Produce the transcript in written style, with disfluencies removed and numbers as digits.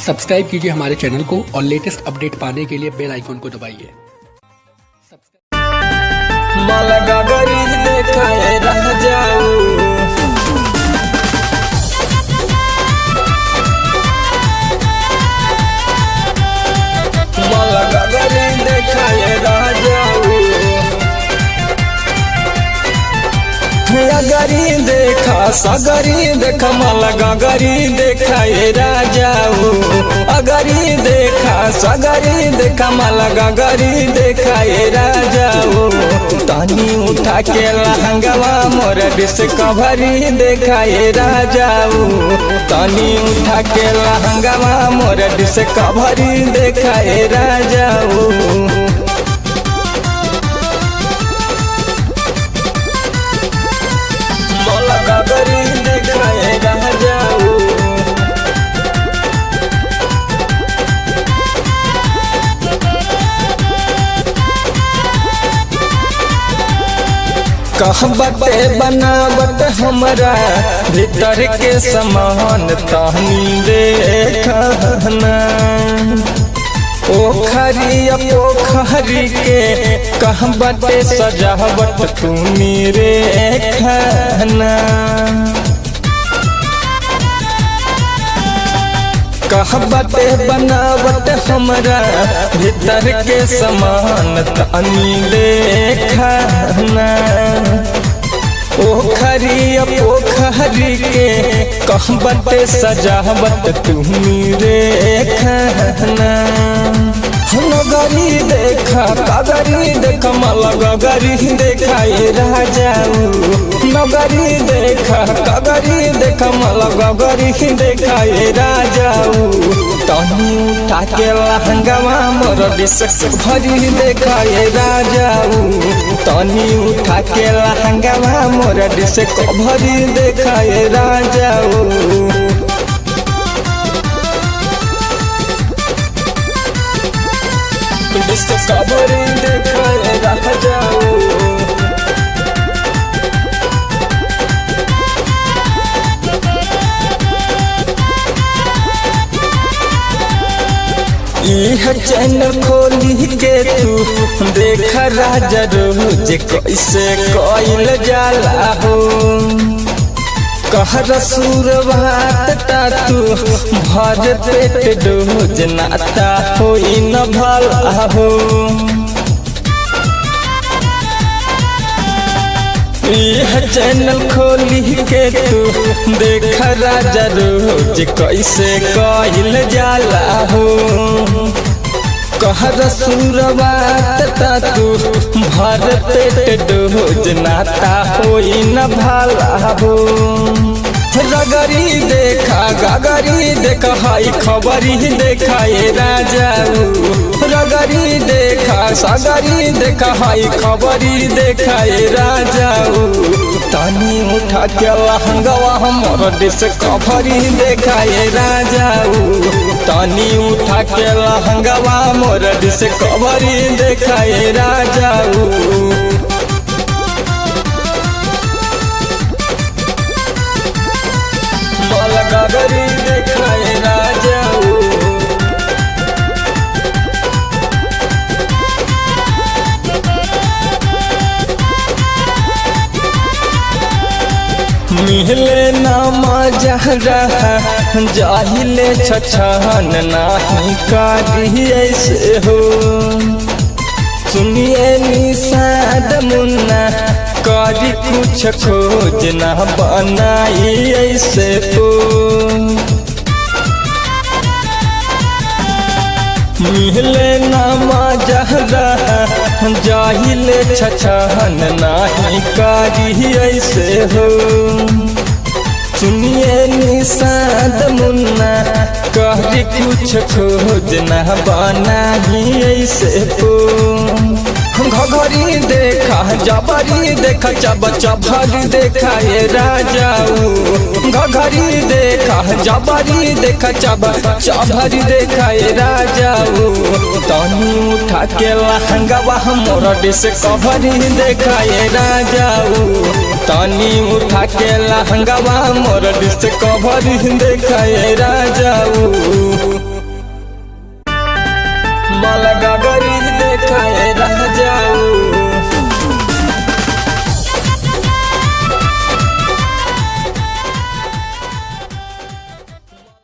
Subscribe कीजिए हमारे channel को और लेटेस्ट अपडेट पाने के लिए बेल आइकन को दबाइए। मलगा गरीब देखाए रह जाऊ, मलगा गरीब देखाए रह जाऊ, अगरी देखा सगरी देख मलगा गरी देखाए राजाऊ, अगरी देखा सगरी देख मलगा गरी देखाए राजाऊ, तनी उठा के लहंगवा मोर डिस्कवरी देखाए राजाऊ, तनी उठा के लहंगवा मोर डिस्कवरी देखाए राजाऊ, गरी देखाए रह जाऊ, कहबते बनावट हमरा भीतर के समान तहनी देखना, ओखरी पोखरी के कहबते सजावट तुमी रे खाना, कहबते बनावट हमरा भीतर के समान तनी देखना, ओखरी पोखरी के कहबते सजावट तुमी रे खाना, नगरी देखा कगरी देख मलगा गरी देखाए राजाऊ, नगरी देखा कगरी देख मलगा गरी देखाए राजाऊ, तनी उठा के लहंगवा मोर डिस्कवरी देखाए राजाऊ, तनी उठा के लहंगवा मोर डिस्कवरी देखाए राजाऊ, डिस्कवरी देखाए रह जाऊ, यह चैनल खोली के तू देख राजा रोज कैसे कोइल जाला हो, कहर सुरवात तू भर पेट डोज नाता होई न भला हो, यह चैनल खोली के तू देख राजा रोज कैसे कोइल जाला हो, कहर सुरवात तू भर पेट डोज नाता होई न भला हो, रगरी देखा गगरी देखा हाई खबरी देखाए राजाऊ, रगरी देखा सगरी देखा हाई खबरी देखाए राजाऊ, तनी उठा के लहंगवा हमर डिस्कवरी देखाए राजाऊ, तनी उठा के लहंगवा मोर डिस्कवरी देखाए राजाऊ, मलगा गरी देखाए राजाऊ, मिले नामा जहरा जाहिले छछन नाही कारी ऐसे हो, सुनिए निषाद मुन्ना करी कुछ खोज ना बनाई ऐसे तो, मिले नामा जहरा जाहिले छछन नाही कारी ऐसे हो, सुनिए निषाद मुन्ना करी कुछ खोज ना बनाई ऐसे तो, घघरी देखा जबरी देखा चब चबरी देखाए राजाऊ, घघरी देखा जबरी देखा चब चबरी देखाए राजाऊ, तनी उठा के लहंगवा मोर डिस्कवरी देखाए राजाऊ, तनी उठा के लहंगवा मोर डिस्कवरी देखाए राजाऊ। माल गगरी देखाए रह जाऊ।